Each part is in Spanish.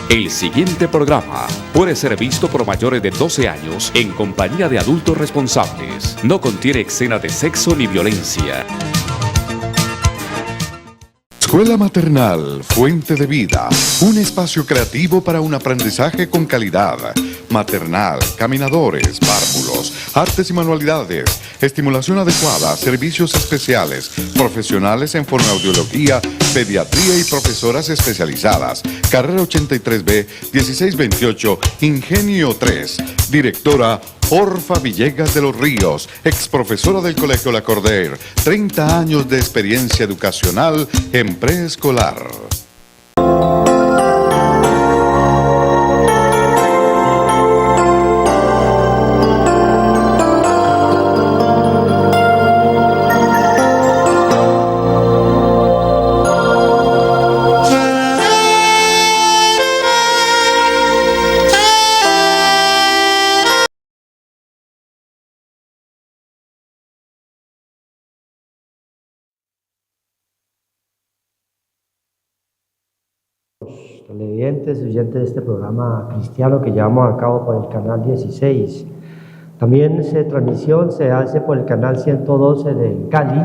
El siguiente programa puede ser visto por mayores de 12 años en compañía de adultos responsables. No contiene escenas de sexo ni violencia. Escuela Maternal Fuente de Vida, un espacio creativo para un aprendizaje con calidad. Maternal, caminadores, párvulos, artes y manualidades, estimulación adecuada, servicios especiales, profesionales en fonoaudiología, pediatría y profesoras especializadas. Carrera 83B, 1628, Ingenio 3. Directora Orfa Villegas de los Ríos, ex profesora del Colegio La Cordaire, 30 años de experiencia educacional en preescolar. Televidentes, oyentes de este programa cristiano que llevamos a cabo por el canal 16. También transmisión se hace por el canal 112 de Cali,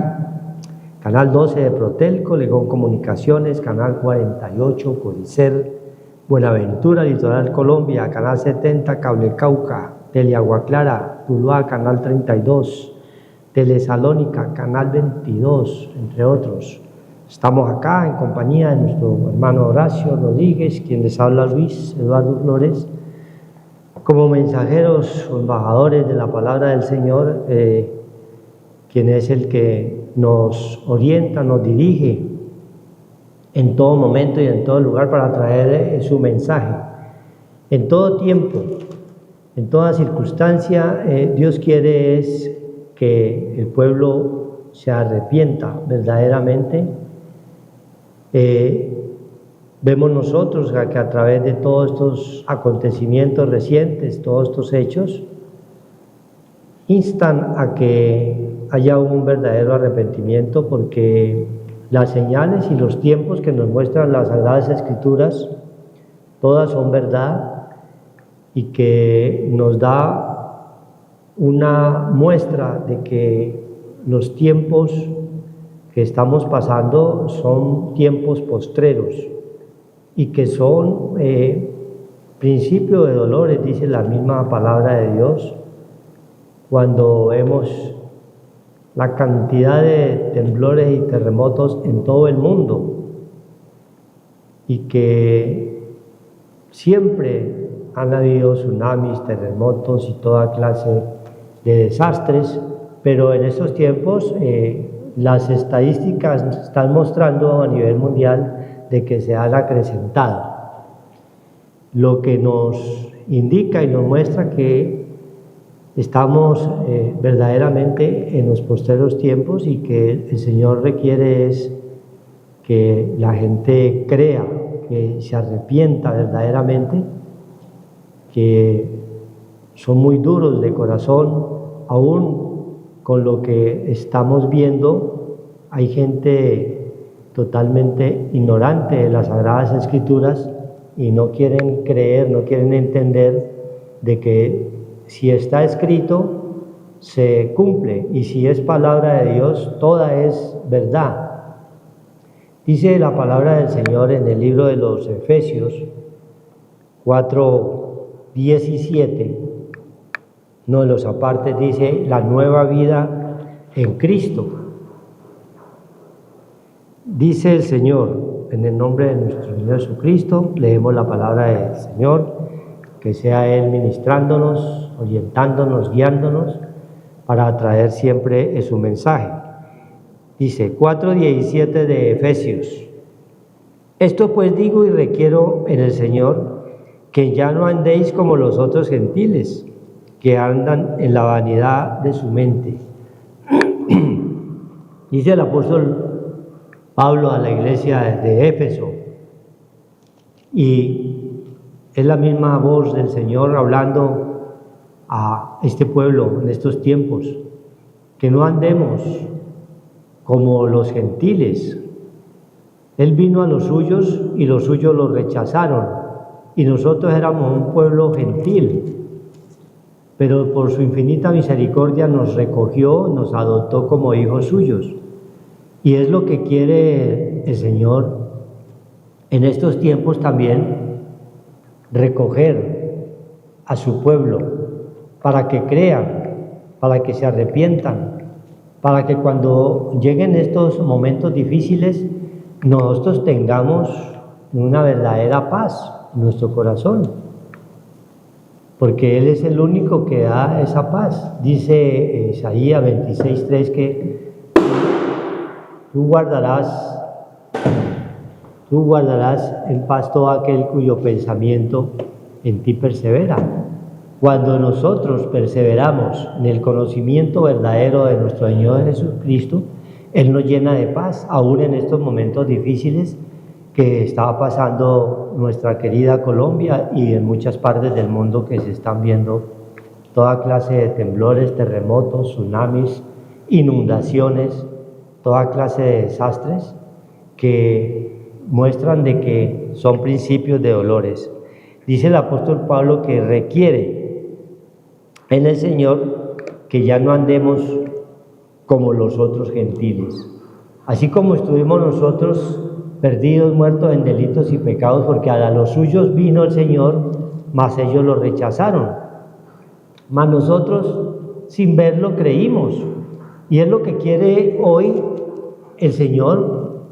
canal 12 de Protelco, Legón Comunicaciones, canal 48 Coricer, Buenaventura, Litoral Colombia, canal 70 Cable Cauca, Teleagua Clara, Tuluá, canal 32, Telesalónica, canal 22, entre otros. Estamos acá en compañía de nuestro hermano Horacio Rodríguez, quien les habla Luis Eduardo Flores, como mensajeros o embajadores de la palabra del Señor, quien es el que nos orienta, nos dirige en todo momento y en todo lugar para traer su mensaje. En todo tiempo, en toda circunstancia, Dios quiere es que el pueblo se arrepienta verdaderamente. Vemos nosotros que a través de todos estos acontecimientos recientes, todos estos hechos, instan a que haya un verdadero arrepentimiento, porque las señales y los tiempos que nos muestran las Sagradas Escrituras, todas son verdad y que nos da una muestra de que los tiempos que estamos pasando son tiempos postreros y que son principio de dolores, dice la misma palabra de Dios, cuando vemos la cantidad de temblores y terremotos en todo el mundo y que siempre han habido tsunamis, terremotos y toda clase de desastres, pero en estos tiempos las estadísticas están mostrando a nivel mundial de que se han acrecentado, lo que nos indica y nos muestra que estamos verdaderamente en los postreros tiempos y que el Señor requiere es que la gente crea, que se arrepienta verdaderamente, que son muy duros de corazón, aún con lo que estamos viendo. Hay gente totalmente ignorante de las Sagradas Escrituras y no quieren creer, no quieren entender de que si está escrito se cumple, y si es palabra de Dios toda es verdad. Dice la palabra del Señor en el libro de los Efesios 4:17, no de los apartes, dice la nueva vida en Cristo. Dice el Señor, en el nombre de nuestro Señor Jesucristo, leemos la palabra del Señor, que sea Él ministrándonos, orientándonos, guiándonos, para traer siempre su mensaje. Dice 4:17 de Efesios: esto pues digo y requiero en el Señor, que ya no andéis como los otros gentiles, que andan en la vanidad de su mente. Dice el apóstol Pablo a la iglesia de Éfeso, y es la misma voz del Señor hablando a este pueblo en estos tiempos, que no andemos como los gentiles. Él vino a los suyos y los suyos lo rechazaron, y nosotros éramos un pueblo gentil, pero por su infinita misericordia nos recogió, nos adoptó como hijos suyos. Y es lo que quiere el Señor en estos tiempos también, recoger a su pueblo para que crean, para que se arrepientan, para que cuando lleguen estos momentos difíciles nosotros tengamos una verdadera paz en nuestro corazón, porque Él es el único que da esa paz. Dice Isaías 26:3 que tú guardarás en paz todo aquel cuyo pensamiento en ti persevera. Cuando nosotros perseveramos en el conocimiento verdadero de nuestro Señor Jesucristo, Él nos llena de paz, aún en estos momentos difíciles que estaba pasando nuestra querida Colombia y en muchas partes del mundo que se están viendo toda clase de temblores, terremotos, tsunamis, inundaciones, toda clase de desastres que muestran de que son principios de dolores. Dice el apóstol Pablo que requiere en el Señor que ya no andemos como los otros gentiles. Así como estuvimos nosotros perdidos, muertos en delitos y pecados, porque a los suyos vino el Señor, mas ellos lo rechazaron. Mas nosotros, sin verlo, creímos. Y es lo que quiere hoy el Señor,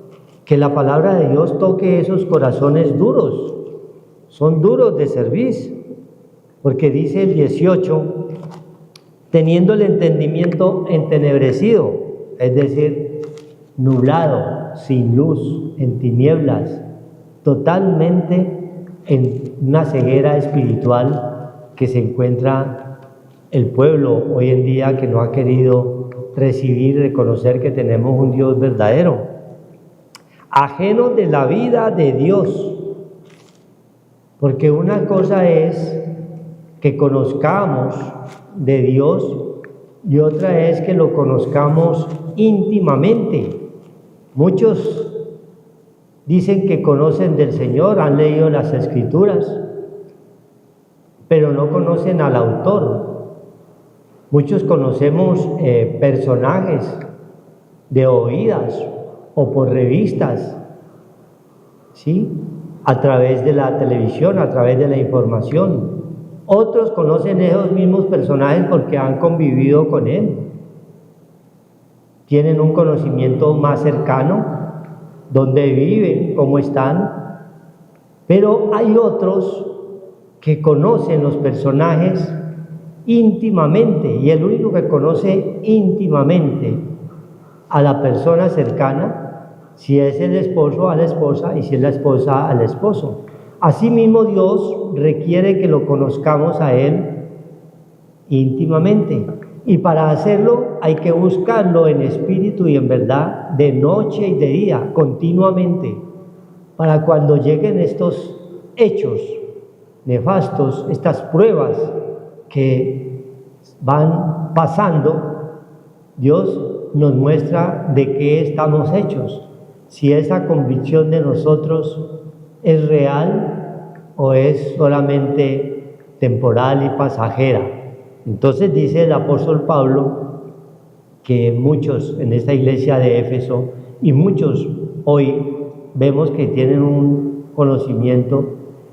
que la palabra de Dios toque esos corazones duros. Son duros de servir, porque dice el 18, teniendo el entendimiento entenebrecido, es decir, nublado, sin luz, en tinieblas, totalmente en una ceguera espiritual que se encuentra el pueblo hoy en día, que no ha querido recibir y reconocer que tenemos un Dios verdadero, ajeno de la vida de Dios. Porque una cosa es que conozcamos de Dios y otra es que lo conozcamos íntimamente. Muchos dicen que conocen del Señor, han leído las Escrituras, pero no conocen al autor. Muchos conocemos personajes de oídas o por revistas, ¿sí?, a través de la televisión, a través de la información. Otros conocen esos mismos personajes porque han convivido con él. Tienen un conocimiento más cercano, dónde viven, cómo están. Pero hay otros que conocen los personajes íntimamente, y el único que conoce íntimamente a la persona cercana, si es el esposo a la esposa y si es la esposa al esposo. Asimismo, Dios requiere que lo conozcamos a Él íntimamente. Y para hacerlo hay que buscarlo en espíritu y en verdad, de noche y de día, continuamente. Para cuando lleguen estos hechos nefastos, estas pruebas que van pasando, Dios nos muestra de qué estamos hechos. Si esa convicción de nosotros es real o es solamente temporal y pasajera. Entonces dice el apóstol Pablo que muchos en esta iglesia de Éfeso y muchos hoy vemos que tienen un conocimiento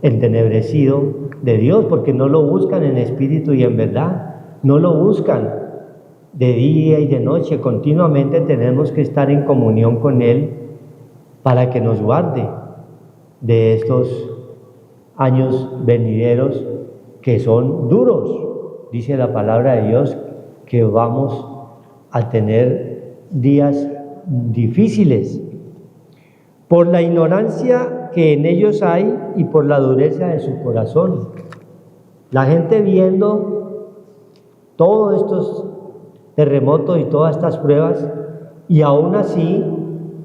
entenebrecido de Dios, porque no lo buscan en espíritu y en verdad, no lo buscan de día y de noche. Continuamente tenemos que estar en comunión con Él para que nos guarde de estos años venideros que son duros. Dice la palabra de Dios que vamos a tener días difíciles por la ignorancia que en ellos hay y por la dureza de su corazón. La gente viendo todos estos terremotos y todas estas pruebas y aún así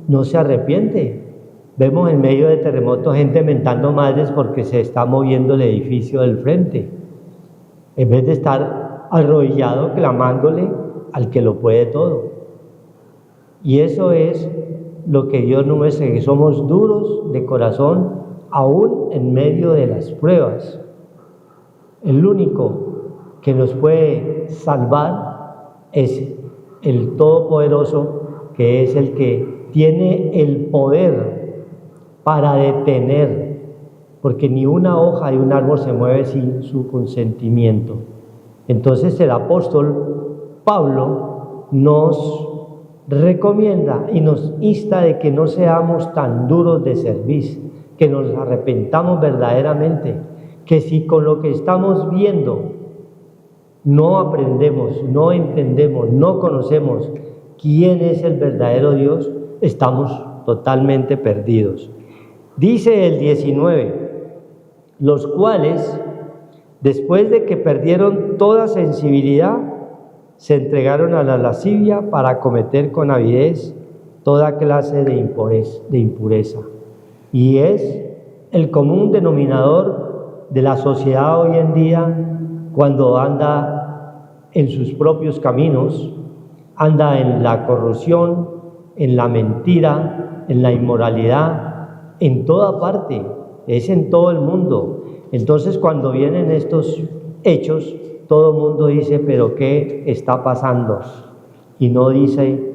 no se arrepiente. Vemos en medio de terremotos gente mentando madres porque se está moviendo el edificio del frente, en vez de estar arrodillado clamándole al que lo puede todo. Y eso es lo que Dios nos muestra, que somos duros de corazón aún en medio de las pruebas. El único que nos puede salvar es el Todopoderoso, que es el que tiene el poder para detener, porque ni una hoja de un árbol se mueve sin su consentimiento. Entonces el apóstol Pablo nos recomienda y nos insta de que no seamos tan duros de cerviz, que nos arrepentamos verdaderamente, que si con lo que estamos viendo no aprendemos, no entendemos, no conocemos quién es el verdadero Dios, estamos totalmente perdidos. Dice el 19, los cuales, después de que perdieron toda sensibilidad, se entregaron a la lascivia para cometer con avidez toda clase de impureza. Y es el común denominador de la sociedad hoy en día cuando anda en sus propios caminos, anda en la corrupción, en la mentira, en la inmoralidad, en toda parte, es en todo el mundo. Entonces cuando vienen estos hechos, todo el mundo dice, pero ¿qué está pasando? Y no dice,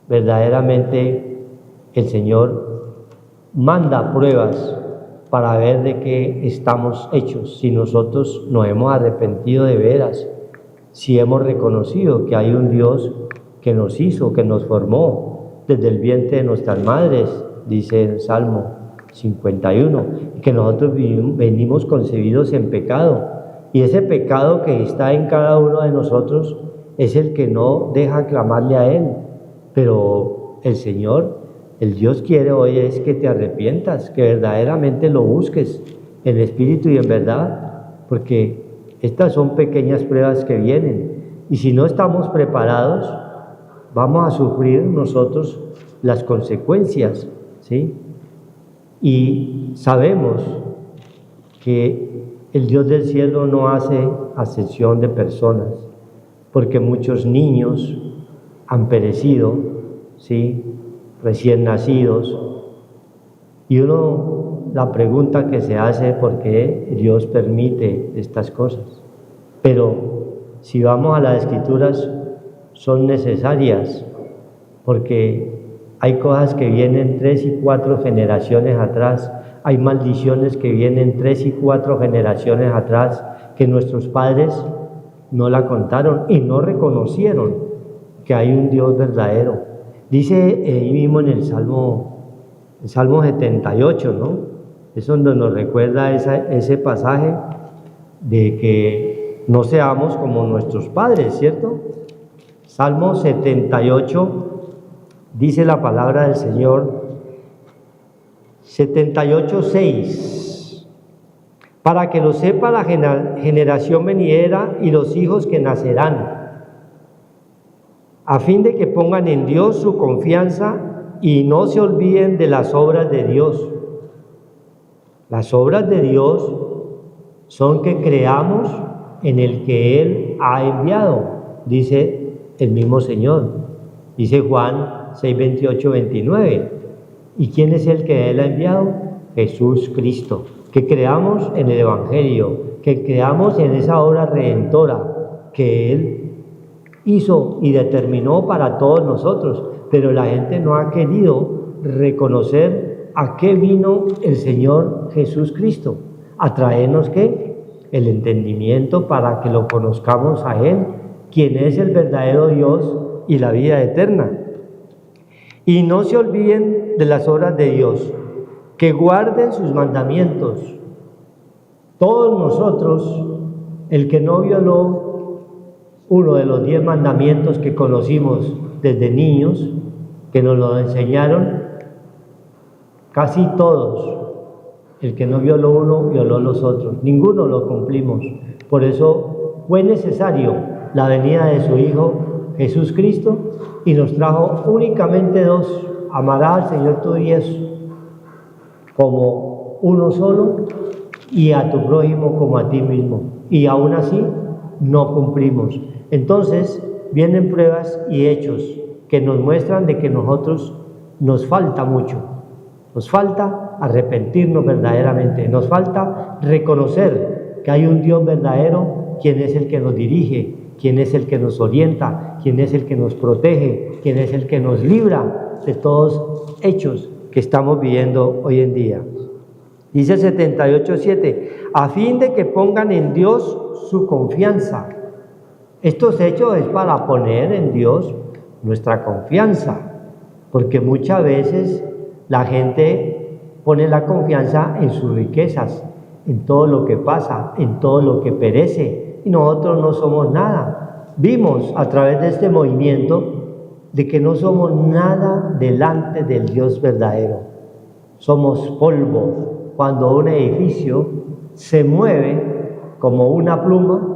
verdaderamente el Señor manda pruebas para ver de qué estamos hechos, si nosotros nos hemos arrepentido de veras, si hemos reconocido que hay un Dios que nos hizo, que nos formó desde el vientre de nuestras madres, dice el Salmo 51, que nosotros venimos concebidos en pecado. Y ese pecado que está en cada uno de nosotros es el que no deja clamarle a Él. Pero el Señor, el Dios quiere hoy es que te arrepientas, que verdaderamente lo busques en espíritu y en verdad, porque estas son pequeñas pruebas que vienen. Y si no estamos preparados, vamos a sufrir nosotros las consecuencias, ¿sí? Y sabemos que el Dios del cielo no hace acepción de personas, porque muchos niños han perecido, ¿sí? Recién nacidos. Y la pregunta que se hace, ¿por qué Dios permite estas cosas? Pero si vamos a las Escrituras, son necesarias, porque hay cosas que vienen 3 y 4 generaciones atrás. Hay maldiciones que vienen 3 y 4 generaciones atrás, que nuestros padres no la contaron y no reconocieron que hay un Dios verdadero. Dice ahí mismo en el Salmo 78, ¿no? Es donde nos recuerda ese pasaje de que no seamos como nuestros padres, ¿cierto? Salmo 78, dice la palabra del Señor, 78:6, para que lo sepa la generación venidera y los hijos que nacerán, a fin de que pongan en Dios su confianza y no se olviden de las obras de Dios. Las obras de Dios son que creamos en el que Él ha enviado, dice el mismo Señor. Dice Juan 6:28-29. ¿Y quién es el que Él ha enviado? Jesús Cristo. Que creamos en el Evangelio, que creamos en esa obra redentora que Él hizo y determinó para todos nosotros. Pero la gente no ha querido reconocer a qué vino el Señor Jesús Cristo. A traernos ¿qué? El entendimiento para que lo conozcamos a Él, quien es el verdadero Dios y la vida eterna. Y no se olviden de las obras de Dios, que guarden sus mandamientos. Todos nosotros, el que no violó uno de los 10 mandamientos que conocimos desde niños, que nos lo enseñaron, casi todos, el que no violó uno, violó los otros. Ninguno lo cumplimos. Por eso fue necesario la venida de su Hijo Jesús Cristo, y nos trajo únicamente 2: amarás al Señor tu Dios como uno solo y a tu prójimo como a ti mismo. Y aún así no cumplimos. Entonces vienen pruebas y hechos que nos muestran de que nosotros nos falta mucho. Nos falta arrepentirnos verdaderamente, nos falta reconocer que hay un Dios verdadero, quien es el que nos dirige, quien es el que nos orienta, quien es el que nos protege, quien es el que nos libra de todos hechos que estamos viviendo hoy en día. Dice 78:7, a fin de que pongan en Dios su confianza. Estos hechos es para poner en Dios nuestra confianza, porque muchas veces la gente pone la confianza en sus riquezas, en todo lo que pasa, en todo lo que perece, y nosotros no somos nada. Vimos a través de este movimiento de que no somos nada delante del Dios verdadero. Somos polvo. Cuando un edificio se mueve como una pluma,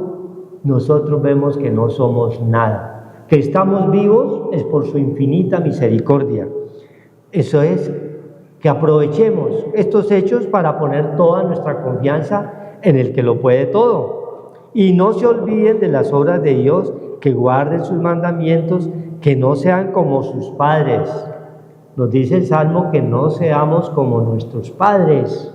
nosotros vemos que no somos nada. Que estamos vivos es por su infinita misericordia. Eso es, que aprovechemos estos hechos para poner toda nuestra confianza en el que lo puede todo. Y no se olviden de las obras de Dios, que guarden sus mandamientos, que no sean como sus padres. Nos dice el Salmo que no seamos como nuestros padres.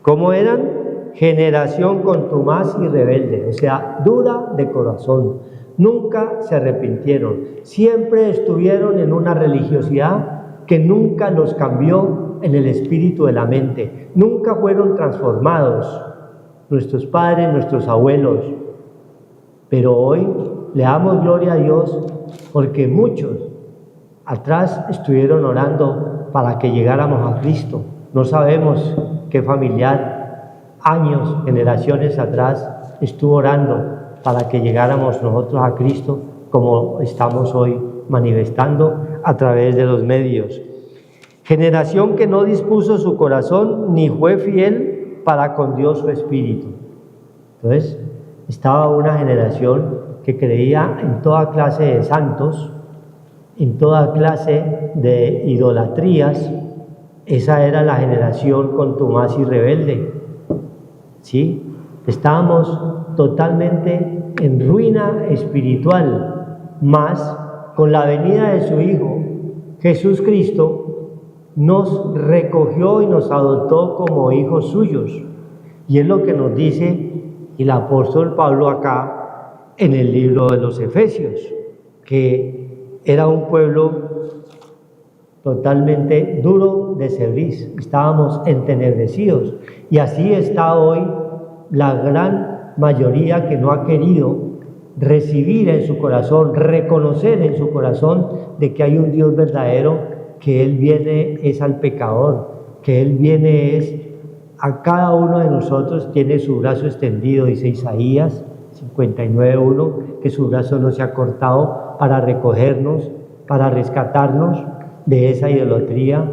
¿Cómo eran? Generación contumaz y rebelde, o sea, dura de corazón. Nunca se arrepintieron. Siempre estuvieron en una religiosidad que nunca los cambió en el espíritu de la mente. Nunca fueron transformados. Nuestros padres, nuestros abuelos. Pero hoy le damos gloria a Dios porque muchos atrás estuvieron orando para que llegáramos a Cristo. No sabemos qué familiar, años, generaciones atrás, estuvo orando para que llegáramos nosotros a Cristo, como estamos hoy manifestando a través de los medios. Generación que no dispuso su corazón ni fue fiel para con Dios su espíritu. Entonces, estaba una generación que creía en toda clase de santos, en toda clase de idolatrías. Esa era la generación contumaz y rebelde. ¿Sí? Estábamos totalmente en ruina espiritual, mas con la venida de su Hijo, Jesús Cristo, nos recogió y nos adoptó como hijos suyos. Y es lo que nos dice el apóstol Pablo acá en el libro de los Efesios, que era un pueblo totalmente duro de cerviz, estábamos entenebrecidos, y así está hoy la gran mayoría que no ha querido recibir en su corazón, reconocer en su corazón de que hay un Dios verdadero, que Él viene es al pecador, que Él viene es a cada uno de nosotros, tiene su brazo extendido, dice Isaías 59:1, que su brazo no se ha cortado para recogernos, para rescatarnos de esa idolatría,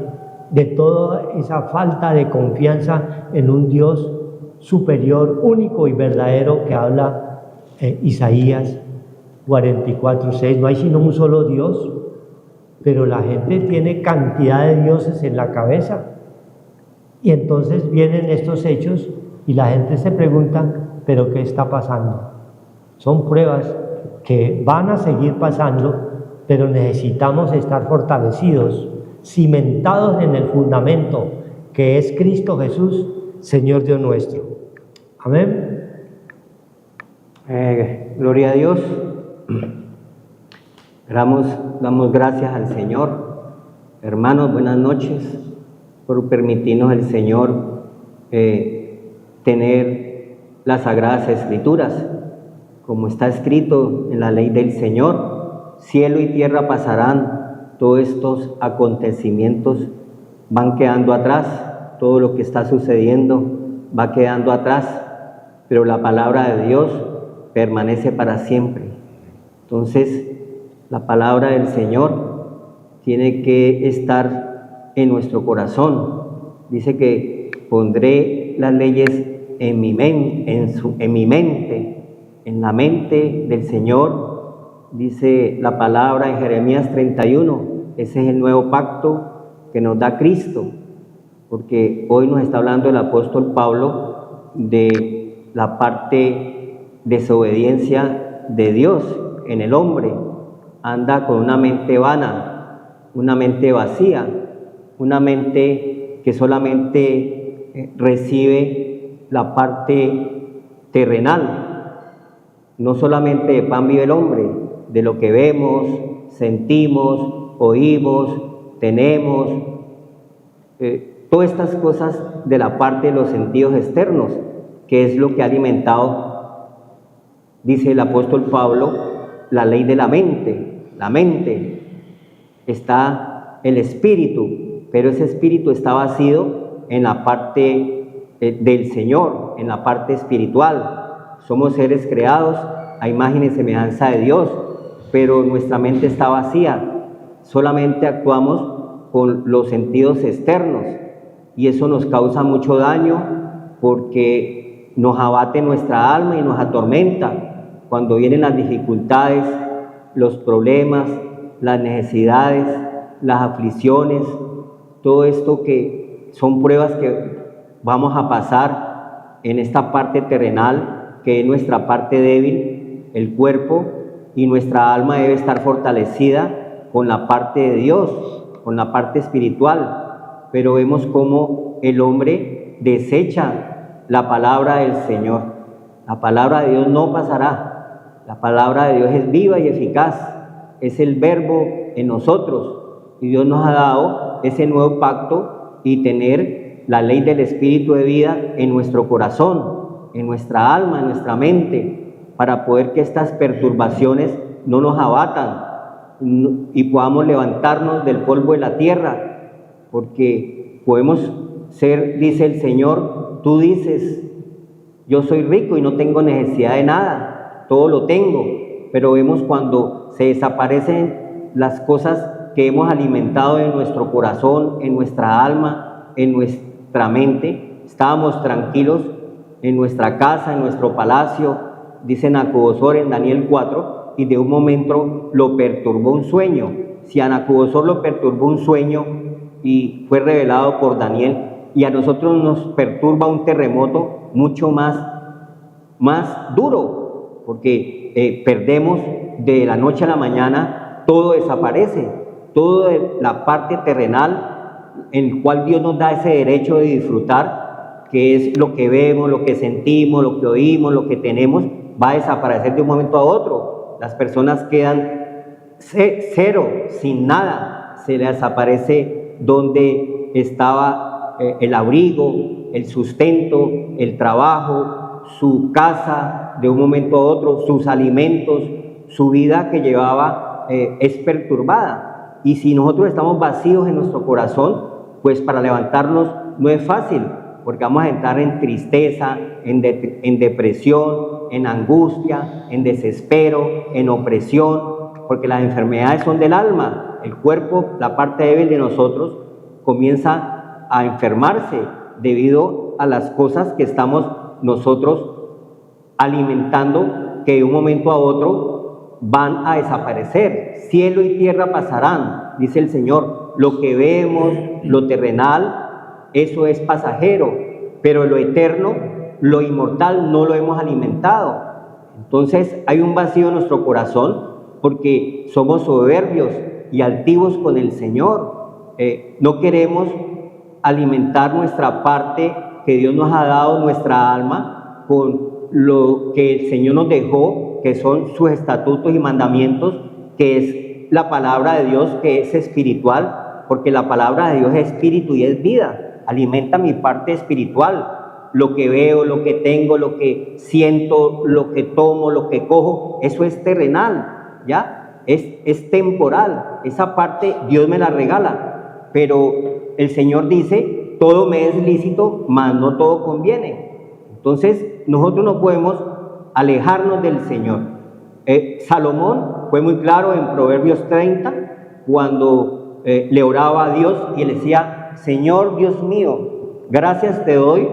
de toda esa falta de confianza en un Dios superior, único y verdadero que habla Isaías 44:6. No hay sino un solo Dios, pero la gente tiene cantidad de dioses en la cabeza. Y entonces vienen estos hechos y la gente se pregunta, ¿pero qué está pasando? Son pruebas que van a seguir pasando, pero necesitamos estar fortalecidos, cimentados en el fundamento que es Cristo Jesús, Señor Dios nuestro. Amén. Gloria a Dios. Damos gracias al Señor. Hermanos, buenas noches, por permitirnos el Señor tener las Sagradas Escrituras, como está escrito en la ley del Señor. Cielo y tierra pasarán, todos estos acontecimientos van quedando atrás, todo lo que está sucediendo va quedando atrás, pero la palabra de Dios permanece para siempre. Entonces, la palabra del Señor tiene que estar en nuestro corazón. Dice que pondré las leyes en mi mente, en la mente del Señor. Dice la palabra en Jeremías 31, ese es el nuevo pacto que nos da Cristo, porque hoy nos está hablando el apóstol Pablo de la parte desobediencia de Dios en el hombre. Anda con una mente vana, una mente vacía, una mente que solamente recibe la parte terrenal. No solamente de pan vive el hombre, de lo que vemos, sentimos, oímos, tenemos, todas estas cosas de la parte de los sentidos externos, que es lo que ha alimentado, dice el apóstol Pablo, la ley de la mente. La mente está el espíritu, pero ese espíritu está vacío en la parte del Señor, en la parte espiritual. Somos seres creados a imagen y semejanza de Dios, pero nuestra mente está vacía. Solamente actuamos con los sentidos externos y eso nos causa mucho daño porque nos abate nuestra alma y nos atormenta cuando vienen las dificultades, los problemas, las necesidades, las aflicciones, todo esto que son pruebas que vamos a pasar en esta parte terrenal, que es nuestra parte débil, el cuerpo, y nuestra alma debe estar fortalecida con la parte de Dios, con la parte espiritual. Pero vemos cómo el hombre desecha la palabra del Señor. La palabra de Dios no pasará. La palabra de Dios es viva y eficaz. Es el verbo en nosotros. Y Dios nos ha dado ese nuevo pacto y tener la ley del Espíritu de vida en nuestro corazón, en nuestra alma, en nuestra mente, para poder que estas perturbaciones no nos abatan y podamos levantarnos del polvo de la tierra, porque podemos ser, dice el Señor, tú dices, yo soy rico y no tengo necesidad de nada, todo lo tengo, pero vemos cuando se desaparecen las cosas que hemos alimentado en nuestro corazón, en nuestra alma, en nuestra mente. Estábamos tranquilos en nuestra casa, en nuestro palacio, dice Nabucodonosor en Daniel 4, y de un momento lo perturbó un sueño. Si a Nabucodonosor lo perturbó un sueño y fue revelado por Daniel, y a nosotros nos perturba un terremoto mucho más duro, porque perdemos de la noche a la mañana, todo desaparece, toda la parte terrenal en la cual Dios nos da ese derecho de disfrutar, que es lo que vemos, lo que sentimos, lo que oímos, lo que tenemos, va a desaparecer de un momento a otro. Las personas quedan cero, sin nada. Se les desaparece donde estaba el abrigo, el sustento, el trabajo, su casa, de un momento a otro, sus alimentos, su vida que llevaba es perturbada. Y si nosotros estamos vacíos en nuestro corazón, pues para levantarnos no es fácil, porque vamos a entrar en tristeza, en depresión, en angustia, en desespero, en opresión, porque las enfermedades son del alma. El cuerpo, la parte débil de nosotros, comienza a enfermarse debido a las cosas que estamos nosotros alimentando, que de un momento a otro van a desaparecer. Cielo y tierra pasarán, dice el Señor. Lo que vemos, lo terrenal, eso es pasajero, pero lo eterno, lo inmortal, no lo hemos alimentado. Entonces hay un vacío en nuestro corazón porque somos soberbios y altivos con el Señor. No queremos alimentar nuestra parte que Dios nos ha dado, nuestra alma, con lo que el Señor nos dejó, que son sus estatutos y mandamientos, que es la palabra de Dios, que es espiritual, porque la palabra de Dios es espíritu y es vida. Alimenta mi parte espiritual. Lo que veo, lo que tengo, lo que siento, lo que tomo, lo que cojo, eso es terrenal, ¿ya? Es temporal. Esa parte Dios me la regala, pero el Señor dice, todo me es lícito, mas no todo conviene. Entonces, nosotros no podemos alejarnos del Señor. Salomón fue muy claro en Proverbios 30, cuando le oraba a Dios y le decía, Señor Dios mío, gracias te doy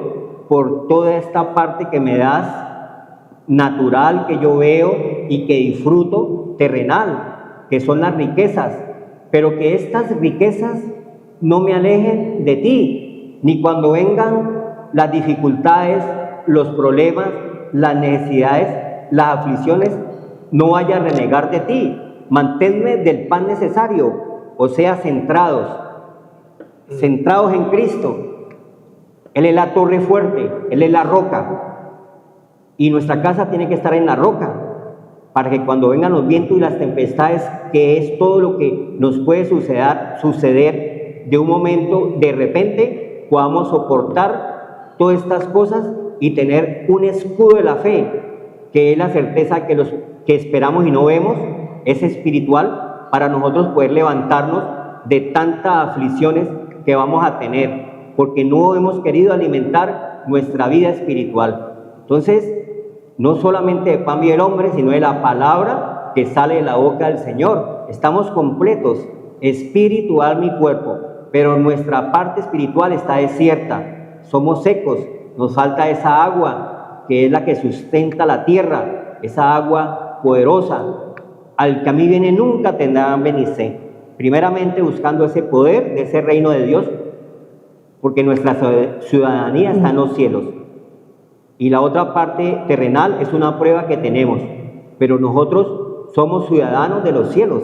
por toda esta parte que me das, natural, que yo veo y que disfruto, terrenal, que son las riquezas, pero que estas riquezas no me alejen de ti, ni cuando vengan las dificultades, los problemas, las necesidades, las aflicciones, no vaya a renegar de ti. Manténme del pan necesario, o sea, centrados. centrados en Cristo. Él es la torre fuerte, Él es la roca. Y nuestra casa tiene que estar en la roca, para que cuando vengan los vientos y las tempestades, que es todo lo que nos puede suceder de un momento, de repente, podamos soportar todas estas cosas y tener un escudo de la fe, que es la certeza que que esperamos y no vemos, es espiritual, para nosotros poder levantarnos de tantas aflicciones que vamos a tener, porque no hemos querido alimentar nuestra vida espiritual. Entonces, no solamente de pan vive el hombre, sino de la palabra que sale de la boca del Señor. Estamos completos, espíritu, alma y cuerpo, pero nuestra parte espiritual está desierta, somos secos, nos falta esa agua que es la que sustenta la tierra, esa agua poderosa. Al que a mí viene nunca tendrá hambre ni sed. Primeramente buscando ese poder de ese reino de Dios, porque nuestra ciudadanía está en los cielos. Y la otra parte terrenal es una prueba que tenemos, pero nosotros somos ciudadanos de los cielos.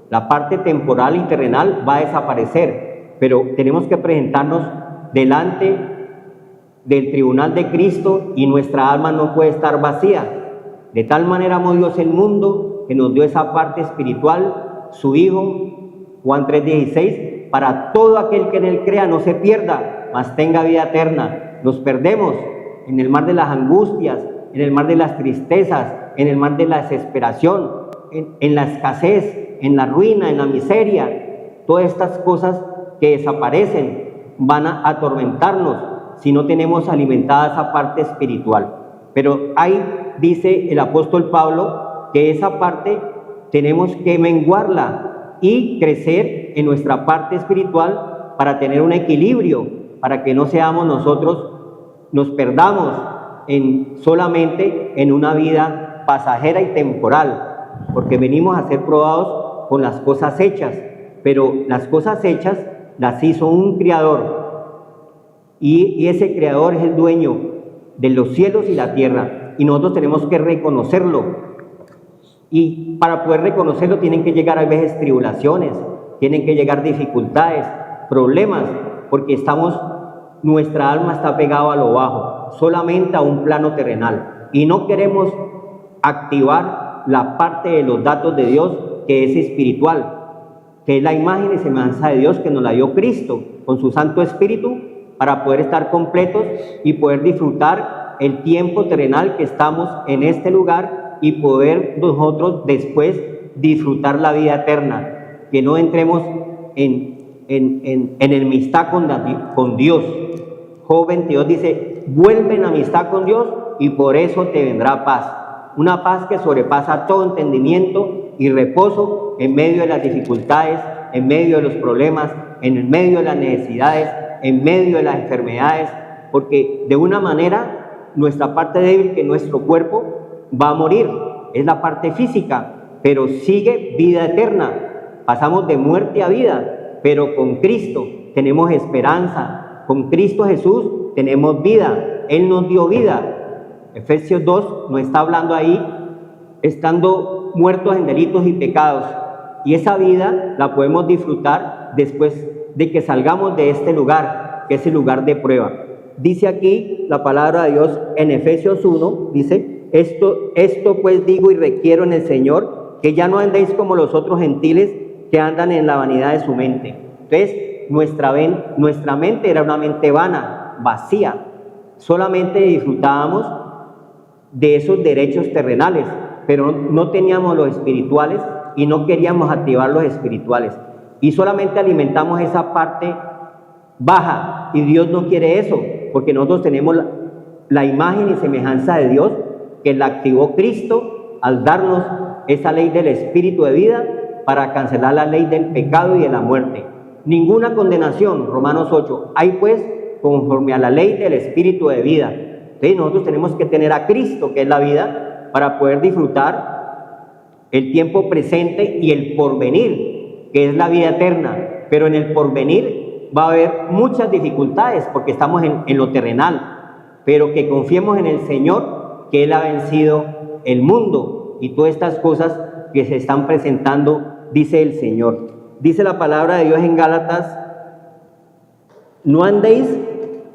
La parte temporal y terrenal va a desaparecer, pero tenemos que presentarnos delante del tribunal de Cristo y nuestra alma no puede estar vacía. De tal manera amó Dios el mundo que nos dio esa parte espiritual, su Hijo, Juan 3:16, para todo aquel que en Él crea no se pierda, mas tenga vida eterna. Nos perdemos en el mar de las angustias, en el mar de las tristezas, en el mar de la desesperación, en la escasez, en la ruina, en la miseria. Todas estas cosas que desaparecen van a atormentarnos si no tenemos alimentada esa parte espiritual. Pero ahí dice el apóstol Pablo que esa parte tenemos que menguarla y crecer en nuestra parte espiritual para tener un equilibrio, para que no seamos nosotros, nos perdamos solamente en una vida pasajera y temporal, porque venimos a ser probados con las cosas hechas, pero las cosas hechas las hizo un creador, y ese creador es el dueño de los cielos y la tierra, y nosotros tenemos que reconocerlo, y para poder reconocerlo tienen que llegar a veces tribulaciones, tienen que llegar dificultades, problemas, porque nuestra alma está pegada a lo bajo, solamente a un plano terrenal, y no queremos activar la parte de los datos de Dios que es espiritual, que es la imagen y semejanza de Dios que nos la dio Cristo con su Santo Espíritu, para poder estar completos y poder disfrutar el tiempo terrenal que estamos en este lugar y poder nosotros después disfrutar la vida eterna, que no entremos en enemistad con Dios. Job 22 dice: vuelve en amistad con Dios y por eso te vendrá paz, una paz que sobrepasa todo entendimiento y reposo en medio de las dificultades, en medio de los problemas, en medio de las necesidades, en medio de las enfermedades, porque de una manera nuestra parte débil, que nuestro cuerpo va a morir, es la parte física, pero sigue vida eterna, pasamos de muerte a vida, pero con Cristo tenemos esperanza, con Cristo Jesús tenemos vida, Él nos dio vida. Efesios 2 nos está hablando ahí, estando muertos en delitos y pecados, y esa vida la podemos disfrutar después de que salgamos de este lugar, que es el lugar de prueba. Dice aquí la palabra de Dios en Efesios 1, dice: esto pues digo y requiero en el Señor, que ya no andéis como los otros gentiles que andan en la vanidad de su mente. Entonces, nuestra mente era una mente vana, vacía. Solamente disfrutábamos de esos derechos terrenales, pero no teníamos los espirituales y no queríamos activar los espirituales. Y solamente alimentamos esa parte baja, y Dios no quiere eso, porque nosotros tenemos la imagen y semejanza de Dios, que la activó Cristo al darnos esa ley del espíritu de vida para cancelar la ley del pecado y de la muerte. Ninguna condenación, Romanos 8, hay pues conforme a la ley del espíritu de vida. Entonces nosotros tenemos que tener a Cristo, que es la vida, para poder disfrutar el tiempo presente y el porvenir, que es la vida eterna. Pero en el porvenir va a haber muchas dificultades, porque estamos en lo terrenal, pero que confiemos en el Señor, que Él ha vencido el mundo y todas estas cosas que se están presentando, dice el Señor. Dice la palabra de Dios en Gálatas No andéis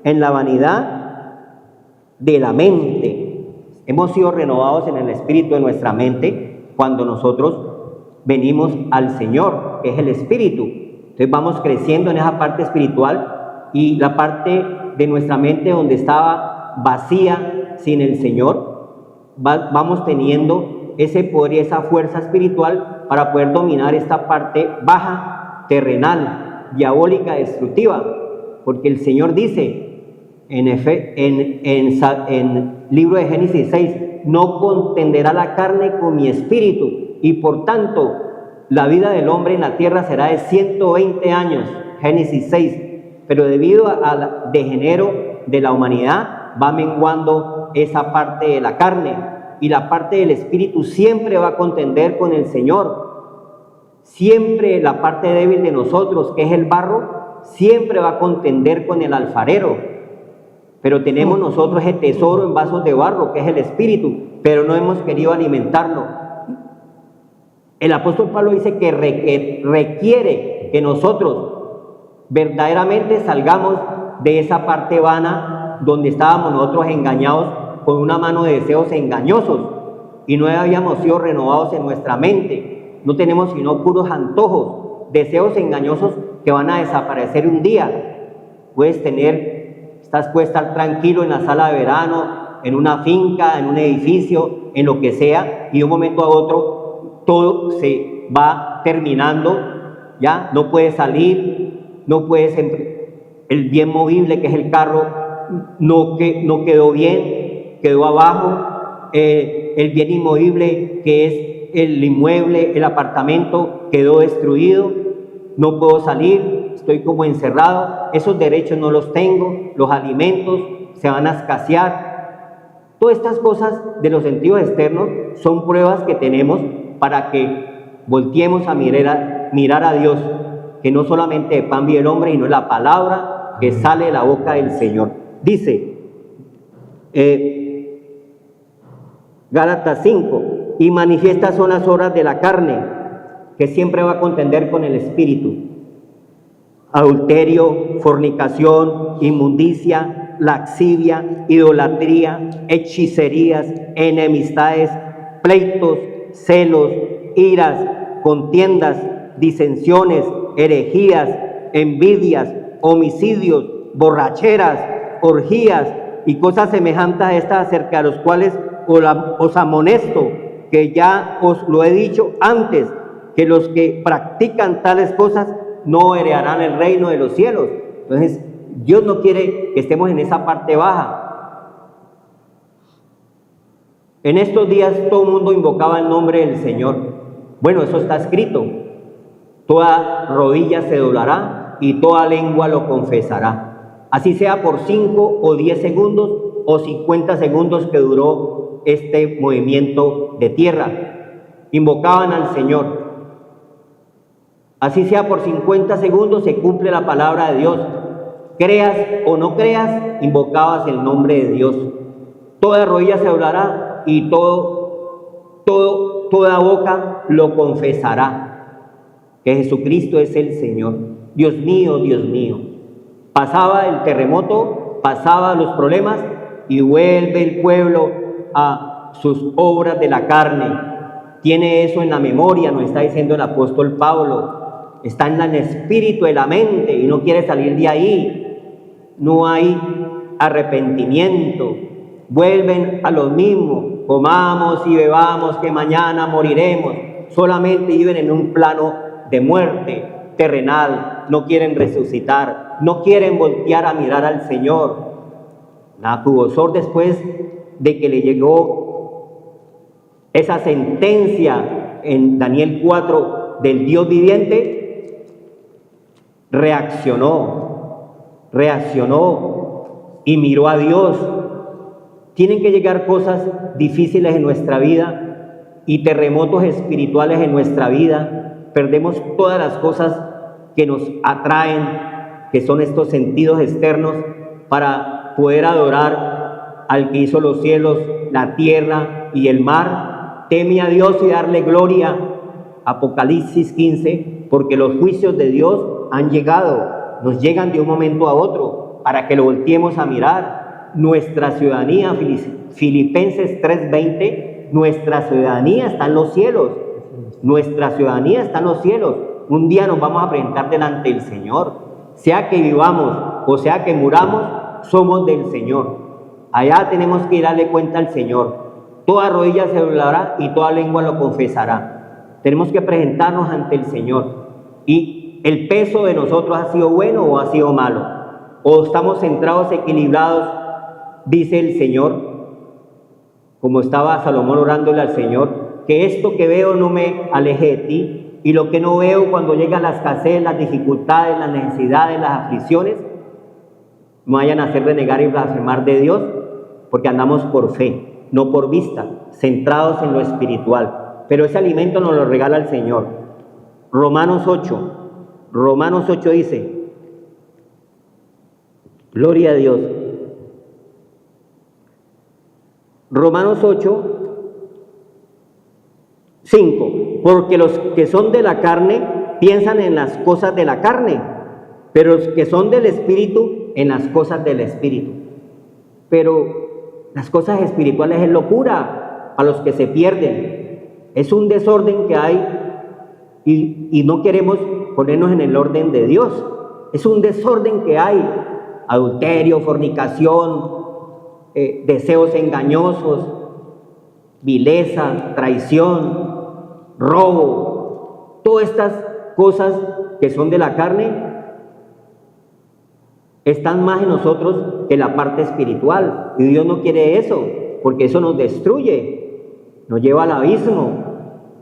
en la vanidad de la mente. Hemos sido renovados en el espíritu de nuestra mente cuando nosotros venimos al Señor, que es el espíritu. Entonces vamos creciendo en esa parte espiritual, y la parte de nuestra mente donde estaba vacía sin el Señor, vamos teniendo ese poder y esa fuerza espiritual para poder dominar esta parte baja, terrenal, diabólica, destructiva, porque el Señor dice en libro de Génesis 6, no contenderá la carne con mi espíritu, y por tanto la vida del hombre en la tierra será de 120 años, Génesis 6, pero debido al degenero de la humanidad va menguando esa parte de la carne, y la parte del espíritu siempre va a contender con el Señor. Siempre la parte débil de nosotros, que es el barro, siempre va a contender con el alfarero. Pero tenemos nosotros ese tesoro en vasos de barro, que es el espíritu, pero no hemos querido alimentarlo. El apóstol Pablo dice que requiere que nosotros verdaderamente salgamos de esa parte vana donde estábamos nosotros engañados con una mano de deseos engañosos, y no habíamos sido renovados en nuestra mente. No tenemos sino puros antojos, deseos engañosos que van a desaparecer un día. Puedes estar tranquilo en la sala de verano, en una finca, en un edificio, en lo que sea, y de un momento a otro todo se va terminando, ya no puedes salir, no puedes, el bien movible que es el carro no quedó bien, quedó abajo, el bien inmovible que es el inmueble, el apartamento, quedó destruido, no puedo salir, estoy como encerrado, esos derechos no los tengo, los alimentos se van a escasear. Todas estas cosas de los sentidos externos son pruebas que tenemos para que volteemos a mirar a Dios, que no solamente de pan vive el hombre, sino la palabra que sale de la boca del Señor. Dice Gálatas 5, y manifiestas son las obras de la carne, que siempre va a contender con el espíritu: adulterio, fornicación, inmundicia, laxivia, idolatría, hechicerías, enemistades, pleitos, celos, iras, contiendas, disensiones, herejías, envidias, homicidios, borracheras, orgías y cosas semejantes a estas, acerca de los cuales os amonesto, que ya os lo he dicho antes, que los que practican tales cosas no heredarán el reino de los cielos. Entonces, Dios no quiere que estemos en esa parte baja. En estos días todo el mundo invocaba el nombre del Señor. Bueno, eso está escrito: toda rodilla se doblará y toda lengua lo confesará. Así sea por 5 o 10 segundos o 50 segundos que duró este movimiento de tierra. Invocaban al Señor. Así sea por 50 segundos, se cumple la palabra de Dios. Creas o no creas, invocabas el nombre de Dios. Toda rodilla se doblará y toda boca lo confesará, que Jesucristo es el Señor. Dios mío, Dios mío. Pasaba el terremoto, pasaba los problemas, y vuelve el pueblo a sus obras de la carne. Tiene eso en la memoria, nos está diciendo el apóstol Pablo. Está en el espíritu de la mente y no quiere salir de ahí. No hay arrepentimiento. Vuelven a lo mismo: comamos y bebamos, que mañana moriremos. Solamente viven en un plano de muerte terrenal. No quieren resucitar, no quieren voltear a mirar al Señor. Nabucodonosor, después de que le llegó esa sentencia en Daniel 4 del Dios viviente, reaccionó y miró a Dios. Tienen que llegar cosas difíciles en nuestra vida y terremotos espirituales en nuestra vida. Perdemos todas las cosas que nos atraen, que son estos sentidos externos, para poder adorar al que hizo los cielos, la tierra y el mar. Teme a Dios y darle gloria. Apocalipsis 15, porque los juicios de Dios han llegado. nos llegan de un momento a otro para que lo volteemos a mirar. Nuestra ciudadanía, Filipenses 3:20, nuestra ciudadanía está en los cielos. Nuestra ciudadanía está en los cielos. Un día nos vamos a presentar delante del Señor. Sea que vivamos o sea que muramos, somos del Señor. Allá tenemos que ir a darle cuenta al Señor. Toda rodilla se doblará y toda lengua lo confesará. Tenemos que presentarnos ante el Señor. Y el peso de nosotros ha sido bueno o ha sido malo. O estamos centrados, equilibrados, dice el Señor, como estaba Salomón orándole al Señor, que esto que veo no me aleje de ti, y lo que no veo cuando llegan la escasez, las dificultades, las necesidades, las aflicciones, no vayan a hacer renegar y blasfemar de Dios, porque andamos por fe, no por vista, centrados en lo espiritual. Pero ese alimento nos lo regala el Señor. Romanos 8 dice, gloria a Dios. Romanos 8:5, porque los que son de la carne piensan en las cosas de la carne, pero los que son del Espíritu en las cosas del Espíritu. Pero las cosas espirituales es locura a los que se pierden. Es un desorden que hay y no queremos ponernos en el orden de Dios. Es un desorden que hay: adulterio, fornicación, deseos engañosos, vileza, traición, robo. Todas estas cosas que son de la carne están más en nosotros que la parte espiritual. Y Dios no quiere eso, porque eso nos destruye, nos lleva al abismo,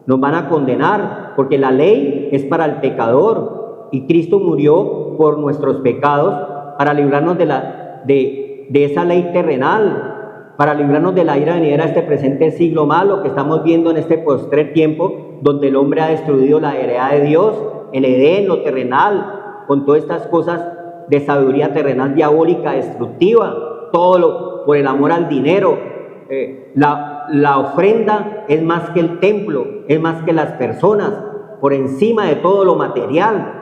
nos van a condenar, porque la ley es para el pecador y Cristo murió por nuestros pecados para librarnos de esa ley terrenal, para librarnos de la ira venidera de este presente siglo malo que estamos viendo en este postrer tiempo, donde el hombre ha destruido la heredad de Dios, el Edén, lo terrenal, con todas estas cosas de sabiduría terrenal diabólica, destructiva, todo por el amor al dinero. La ofrenda es más que el templo, es más que las personas, por encima de todo lo material.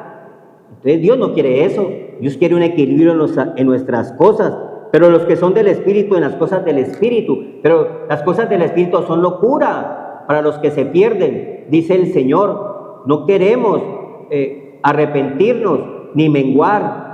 Entonces Dios no quiere eso. Dios quiere un equilibrio en nuestras cosas, pero los que son del Espíritu en las cosas del Espíritu. Pero las cosas del Espíritu son locura para los que se pierden, dice el Señor. No queremos arrepentirnos ni menguar,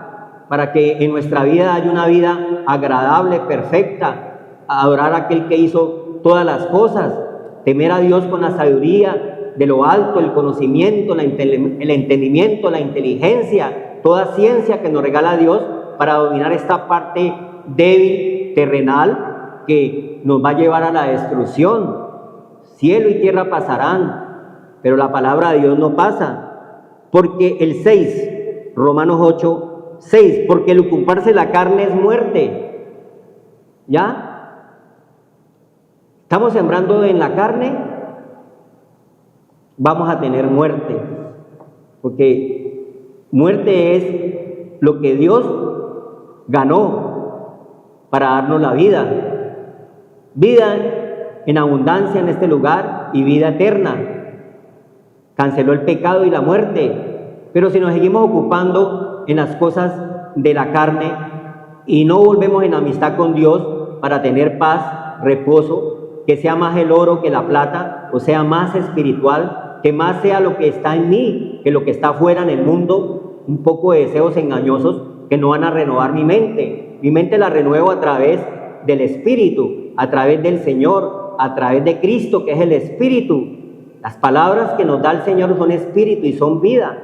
para que en nuestra vida haya una vida agradable, perfecta, adorar a aquel que hizo todas las cosas, temer a Dios con la sabiduría de lo alto, el conocimiento, el entendimiento, la inteligencia, toda ciencia que nos regala Dios para dominar esta parte débil, terrenal, que nos va a llevar a la destrucción. Cielo y tierra pasarán, pero la palabra de Dios no pasa. Porque el 6, Romanos 8:6, porque el ocuparse de la carne es muerte. ¿Ya? Estamos sembrando en la carne, vamos a tener muerte. Porque muerte es lo que Dios ganó para darnos la vida. Vida en abundancia en este lugar y vida eterna. Canceló el pecado y la muerte. Pero si nos seguimos ocupando en las cosas de la carne y no volvemos en amistad con Dios para tener paz, reposo, que sea más el oro que la plata, o sea más espiritual, que más sea lo que está en mí que lo que está afuera en el mundo, un poco de deseos engañosos que no van a renovar mi mente. Mi mente la renuevo a través del Espíritu, a través del Señor, a través de Cristo, que es el Espíritu. Las palabras que nos da el Señor son espíritu y son vida.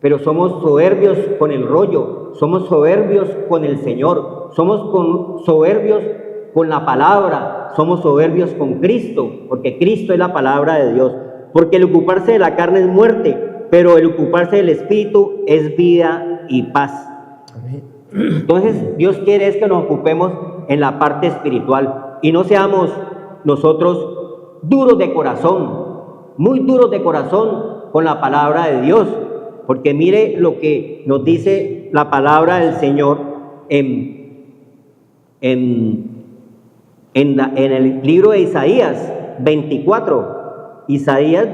Pero somos soberbios con el rollo, somos soberbios con el Señor, somos soberbios con la palabra, somos soberbios con Cristo, porque Cristo es la palabra de Dios. Porque el ocuparse de la carne es muerte, pero el ocuparse del Espíritu es vida y paz. Amén. Entonces Dios quiere es que nos ocupemos en la parte espiritual y no seamos nosotros duros de corazón, muy duros de corazón con la palabra de Dios. Porque mire lo que nos dice la palabra del Señor en el libro de Isaías 24. Isaías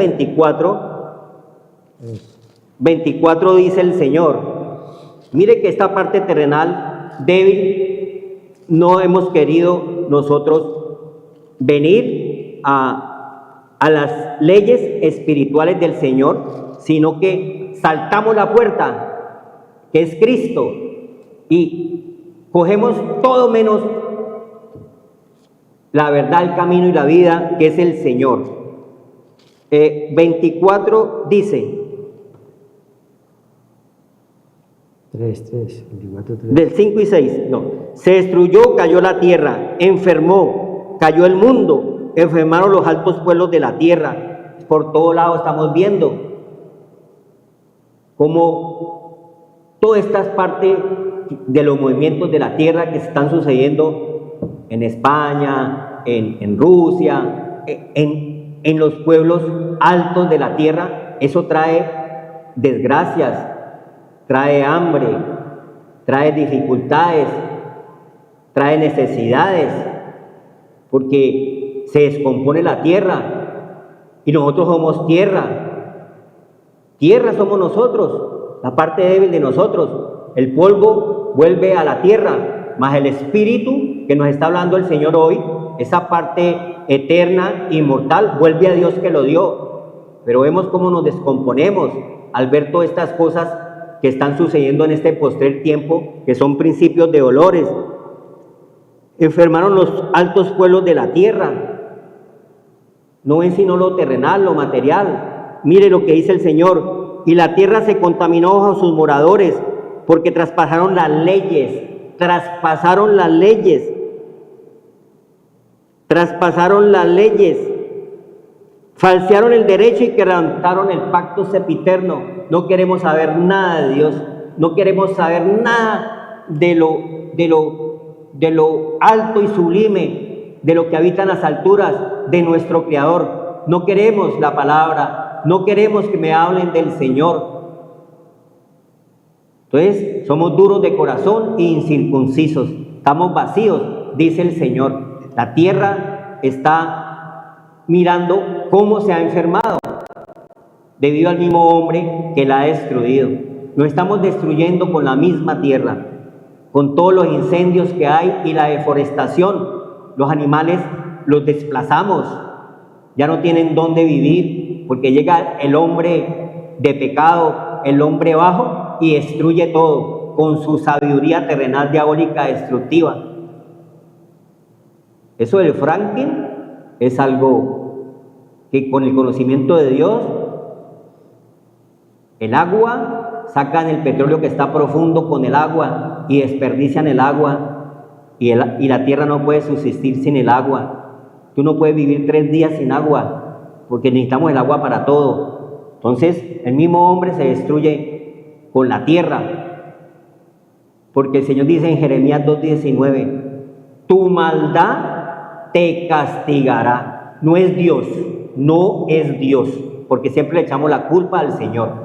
24 dice el Señor, Mire que esta parte terrenal débil no hemos querido nosotros venir a las leyes espirituales del Señor, sino que saltamos la puerta, que es Cristo, y cogemos todo menos la verdad, el camino y la vida, que es el Señor. 24 dice, 24, del 5 y 6, no, se destruyó, cayó la tierra, enfermó, cayó el mundo, enfermaron los altos pueblos de la tierra. Por todo lado estamos viendo cómo todas estas partes de los movimientos de la tierra que están sucediendo en España, en Rusia, en los pueblos altos de la tierra, eso trae desgracias, trae hambre, trae dificultades, trae necesidades, porque se descompone la tierra y nosotros somos tierra. Tierra somos nosotros, la parte débil de nosotros. El polvo vuelve a la tierra, más el espíritu que nos está hablando el Señor hoy, esa parte eterna, inmortal, vuelve a Dios que lo dio. Pero vemos cómo nos descomponemos al ver todas estas cosas que están sucediendo en este postrer tiempo, que son principios de dolores. Enfermaron los altos pueblos de la tierra. No ven sino lo terrenal, lo material. Mire lo que dice el Señor. Y la tierra se contaminó bajo sus moradores, porque traspasaron las leyes, falsearon el derecho y quebrantaron el pacto sempiterno. No queremos saber nada de Dios, no queremos saber nada de lo alto y sublime, de lo que habita en las alturas, de nuestro Creador. No queremos la palabra, no queremos que me hablen del Señor. Entonces, somos duros de corazón e incircuncisos, estamos vacíos, dice el Señor. La tierra está mirando cómo se ha enfermado debido al mismo hombre que la ha destruido. Nos estamos destruyendo con la misma tierra, con todos los incendios que hay y la deforestación. Los animales los desplazamos, ya no tienen dónde vivir, porque llega el hombre de pecado, el hombre bajo, y destruye todo con su sabiduría terrenal diabólica destructiva. Eso del fracking es algo que con el conocimiento de Dios, el agua, sacan el petróleo que está profundo con el agua y desperdician el agua, y la tierra no puede subsistir sin el agua. Tú no puedes vivir 3 días sin agua, porque necesitamos el agua para todo. Entonces, el mismo hombre se destruye con la tierra, porque el Señor dice en Jeremías 2:19, tu maldad te castigará. No es Dios, porque siempre le echamos la culpa al Señor.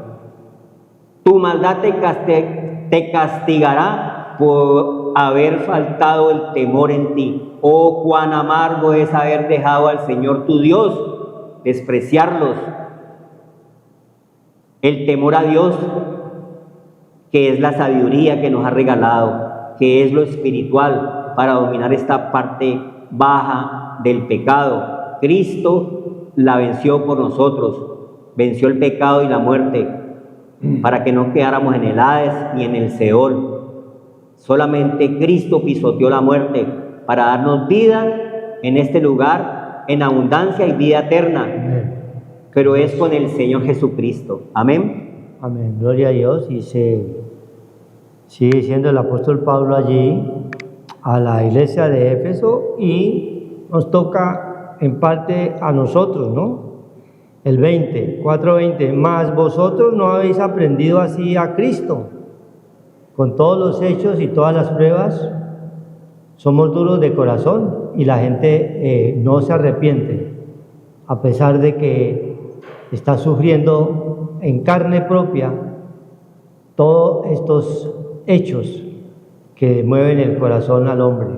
Tu maldad te castigará por haber faltado el temor en ti. Oh, cuán amargo es haber dejado al Señor tu Dios, despreciarlos. El temor a Dios, que es la sabiduría que nos ha regalado, que es lo espiritual para dominar esta parte baja del pecado. Cristo la venció por nosotros, venció el pecado y la muerte, para que no quedáramos en el Hades ni en el Seol. Solamente Cristo pisoteó la muerte para darnos vida en este lugar, en abundancia y vida eterna. Pero es con el Señor Jesucristo. Amén. Amén, gloria a Dios. Y sigue diciendo el apóstol Pablo allí a la iglesia de Éfeso, y nos toca en parte a nosotros, ¿no? El 4:20, mas vosotros no habéis aprendido así a Cristo. Con todos los hechos y todas las pruebas, somos duros de corazón y la gente no se arrepiente, a pesar de que está sufriendo en carne propia todos estos hechos que mueven el corazón al hombre,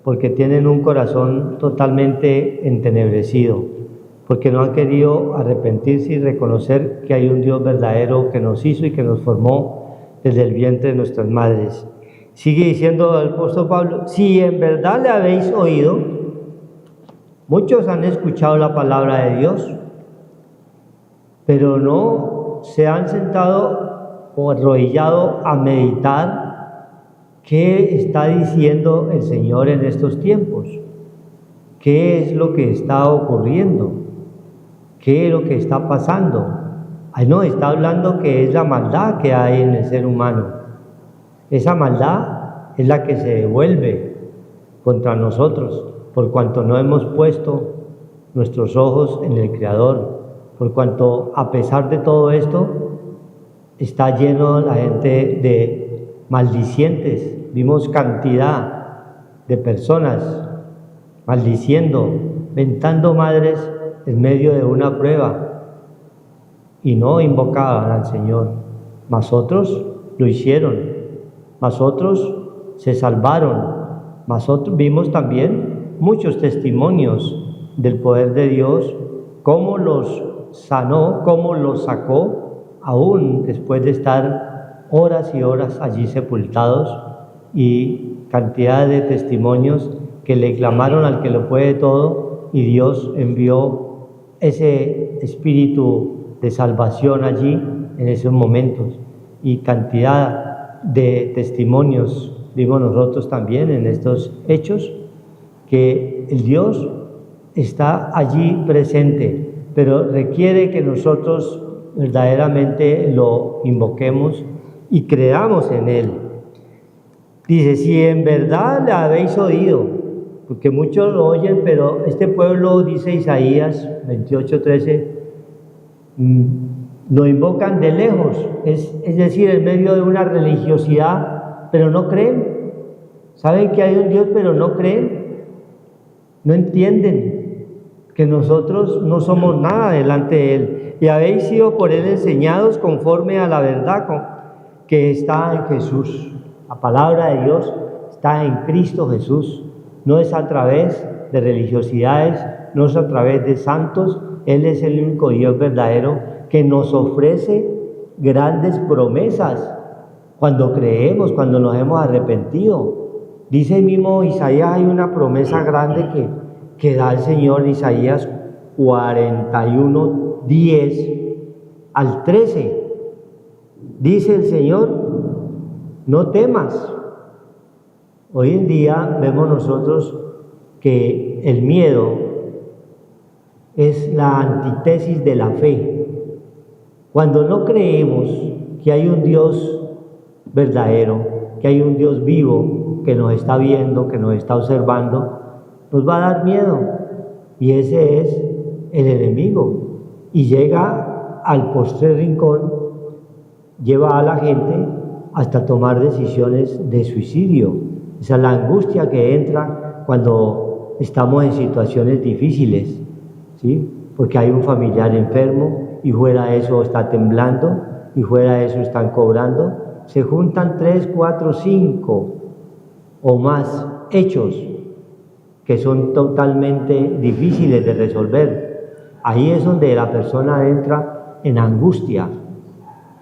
porque tienen un corazón totalmente entenebrecido, porque no han querido arrepentirse y reconocer que hay un Dios verdadero que nos hizo y que nos formó desde el vientre de nuestras madres. Sigue diciendo el apóstol Pablo, si en verdad le habéis oído, muchos han escuchado la palabra de Dios, pero no se han sentado o arrodillado a meditar qué está diciendo el Señor en estos tiempos, qué es lo que está ocurriendo, qué es lo que está pasando. Ahí no está hablando que es la maldad que hay en el ser humano. Esa maldad es la que se devuelve contra nosotros, por cuanto no hemos puesto nuestros ojos en el Creador, por cuanto a pesar de todo esto está lleno la gente de maldicientes. Vimos cantidad de personas maldiciendo, mentando madres en medio de una prueba y no invocaban al Señor, mas otros lo hicieron, mas otros se salvaron, mas otros vimos también muchos testimonios del poder de Dios, cómo los sanó, cómo los sacó, aún después de estar horas y horas allí sepultados, y cantidad de testimonios que le clamaron al que lo puede todo, y Dios envió ese espíritu de salvación allí en esos momentos, y cantidad de testimonios vimos nosotros también en estos hechos, que el Dios está allí presente, pero requiere que nosotros verdaderamente lo invoquemos y creamos en Él. Dice, si en verdad le habéis oído, porque muchos lo oyen, pero este pueblo, dice Isaías 28:13, lo invocan de lejos, es decir, en medio de una religiosidad, pero no creen. Saben que hay un Dios, pero no creen, no entienden que nosotros no somos nada delante de Él, y habéis sido por Él enseñados conforme a la verdad que está en Jesús. La palabra de Dios está en Cristo Jesús, no es a través de religiosidades, no es a través de santos. Él es el único Dios verdadero que nos ofrece grandes promesas cuando creemos, cuando nos hemos arrepentido. Dice el mismo Isaías, hay una promesa grande que da el Señor en Isaías 41, 10 al 13. Dice el Señor, no temas. Hoy en día vemos nosotros que el miedo es la antítesis de la fe. Cuando no creemos que hay un Dios verdadero, que hay un Dios vivo que nos está viendo, que nos está observando, nos va a dar miedo, y ese es el enemigo, y llega al postrer rincón, lleva a la gente hasta tomar decisiones de suicidio. Esa es la angustia que entra cuando estamos en situaciones difíciles, ¿sí? Porque hay un familiar enfermo, y fuera de eso está temblando, y fuera de eso están cobrando. Se juntan 3, 4, 5 o más hechos que son totalmente difíciles de resolver. Ahí es donde la persona entra en angustia.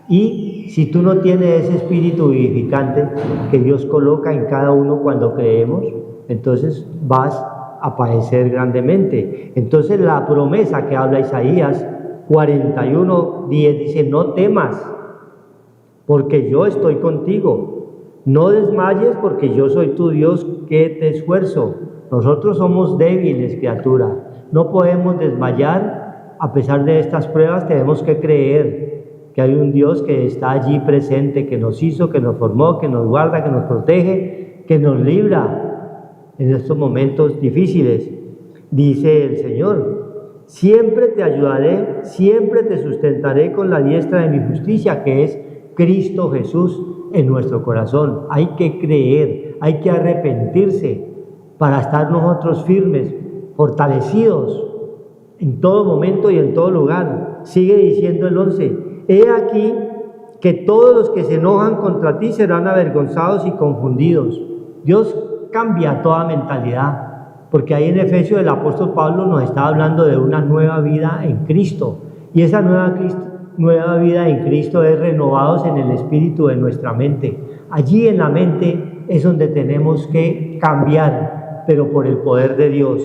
Y si tú no tienes ese espíritu vivificante que Dios coloca en cada uno cuando creemos, entonces vas a padecer grandemente. Entonces la promesa que habla Isaías 41:10 dice, no temas, porque yo estoy contigo. No desmayes, porque yo soy tu Dios que te esfuerzo. Nosotros somos débiles, criatura. No podemos desmayar. A pesar de estas pruebas, tenemos que creer que hay un Dios que está allí presente, que nos hizo, que nos formó, que nos guarda, que nos protege, que nos libra en estos momentos difíciles. Dice el Señor, siempre te ayudaré, siempre te sustentaré con la diestra de mi justicia, que es Cristo Jesús en nuestro corazón. Hay que creer, hay que arrepentirse para estar nosotros firmes, fortalecidos en todo momento y en todo lugar. Sigue diciendo el 11, he aquí que todos los que se enojan contra ti serán avergonzados y confundidos. Dios cambia toda mentalidad, porque ahí en Efesios el apóstol Pablo nos está hablando de una nueva vida en Cristo, y esa nueva nueva vida en Cristo es renovados en el espíritu de nuestra mente. Allí en la mente es donde tenemos que cambiar, pero por el poder de Dios.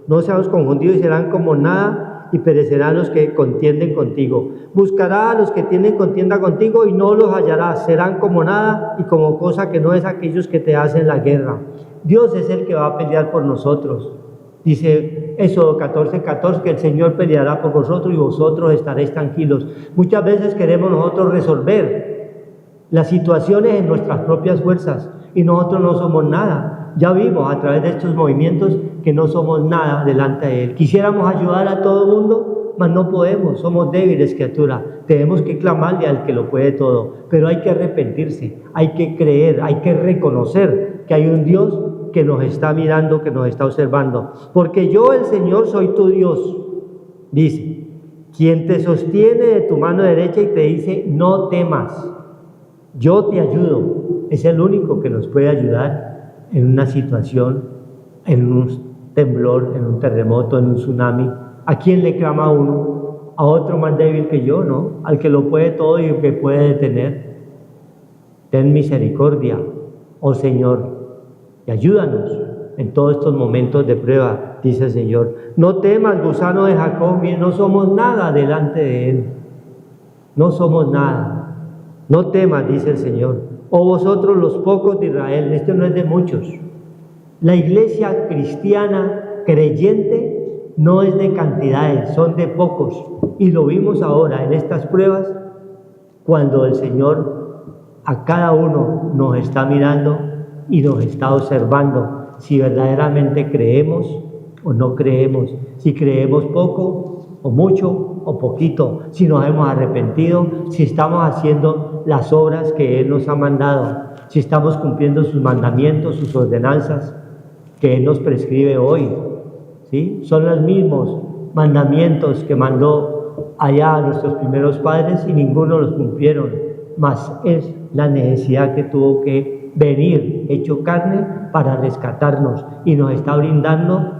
No seamos confundidos y serán como nada y perecerán los que contienden contigo. Buscará a los que tienen contienda contigo y no los hallarás. Serán como nada y como cosa que no es aquellos que te hacen la guerra. Dios es el que va a pelear por nosotros. Dice Éxodo 14:14 que el Señor peleará por vosotros y vosotros estaréis tranquilos. Muchas veces queremos nosotros resolver las situaciones en nuestras propias fuerzas y nosotros no somos nada. Ya vimos a través de estos movimientos que no somos nada delante de Él. Quisiéramos ayudar a todo el mundo, mas no podemos, somos débiles criaturas. Tenemos que clamarle al que lo puede todo, pero hay que arrepentirse, hay que creer, hay que reconocer que hay un Dios que nos está mirando, que nos está observando. Porque yo, el Señor, soy tu Dios, dice, quien te sostiene de tu mano derecha y te dice, no temas, yo te ayudo. Es el único que nos puede ayudar en una situación, en un temblor, en un terremoto, en un tsunami. ¿A quién le clama uno? A otro más débil que yo, ¿no? Al que lo puede todo y que puede detener. Ten misericordia, oh Señor, y ayúdanos en todos estos momentos de prueba, dice el Señor. No temas, gusano de Jacob, no somos nada delante de Él. No somos nada. No temas, dice el Señor. O vosotros los pocos de Israel, esto no es de muchos. La iglesia cristiana creyente no es de cantidades, son de pocos. Y lo vimos ahora en estas pruebas, cuando el Señor a cada uno nos está mirando y nos está observando si verdaderamente creemos o no creemos, si creemos poco o mucho o poquito, si nos hemos arrepentido, si estamos haciendo las obras que Él nos ha mandado, si estamos cumpliendo sus mandamientos, sus ordenanzas que Él nos prescribe hoy, ¿sí? Son los mismos mandamientos que mandó allá a nuestros primeros padres y ninguno los cumplieron, mas es la necesidad que tuvo que venir hecho carne para rescatarnos y nos está brindando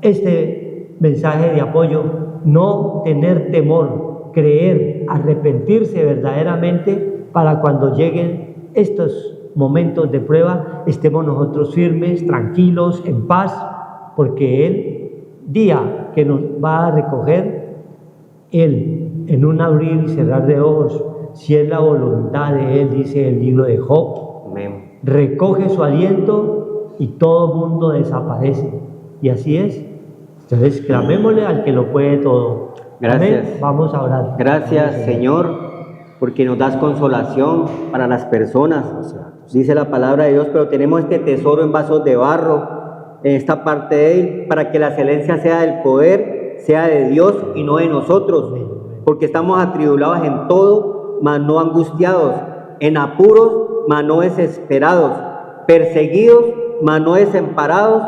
este mensaje de apoyo. No tener temor, creer, arrepentirse verdaderamente para cuando lleguen estos momentos de prueba estemos nosotros firmes, tranquilos, en paz, porque Él, día que nos va a recoger, Él en un abrir y cerrar de ojos, si es la voluntad de Él, dice el libro de Job, Amén. Recoge su aliento y todo mundo desaparece. Y así es. Entonces clamémosle al que lo puede todo. Gracias. Amén. Vamos a orar. Gracias, Señor, porque nos das consolación para las personas. Dice la palabra de Dios, pero tenemos este tesoro en vasos de barro, en esta parte de Él, para que la excelencia sea del poder, sea de Dios y no de nosotros. Porque estamos atribulados en todo, mas no angustiados, en apuros, mas no desesperados, perseguidos, mas no desamparados,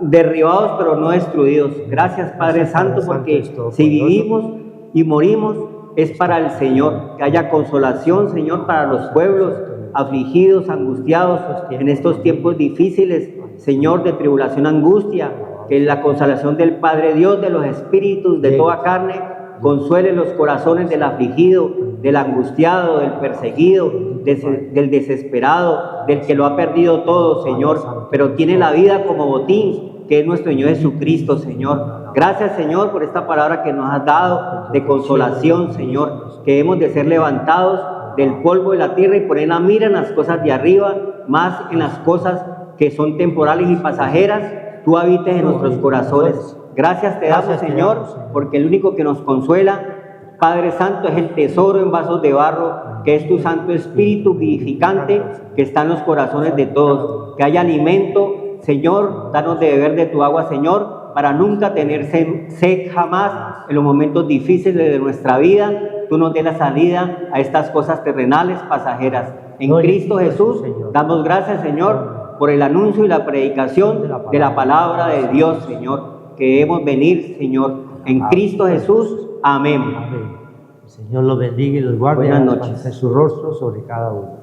derribados, pero no destruidos. Gracias, Padre Santo, porque si vivimos y morimos, es para el Señor. Que haya consolación, Señor, para los pueblos afligidos, angustiados en estos tiempos difíciles, Señor, de tribulación, angustia. Que la consolación del Padre Dios, de los espíritus, de toda carne, consuele los corazones del afligido, del angustiado, del perseguido, del desesperado, del que lo ha perdido todo, Señor, pero tiene la vida como botín, que es nuestro Señor Jesucristo, Señor. Gracias, Señor, por esta palabra que nos has dado de consolación, Señor, que hemos de ser levantados del polvo de la tierra y poner la mira en las cosas de arriba, más en las cosas que son temporales y pasajeras. Tú habites en nuestros corazones. Gracias te damos, Señor, porque el único que nos consuela, Padre Santo, es el tesoro en vasos de barro, que es tu Santo Espíritu vivificante, que está en los corazones de todos. Que haya alimento, Señor, danos de beber de tu agua, Señor, para nunca tener sed jamás en los momentos difíciles de nuestra vida. Tú nos des la salida a estas cosas terrenales, pasajeras. En Cristo Jesús, damos gracias, Señor, por el anuncio y la predicación de la palabra de Dios, Señor. Queremos venir, Señor, en Cristo Jesús. Amén. Amén. El Señor los bendiga y los guarde. Buenas noches. Su rostro sobre cada uno.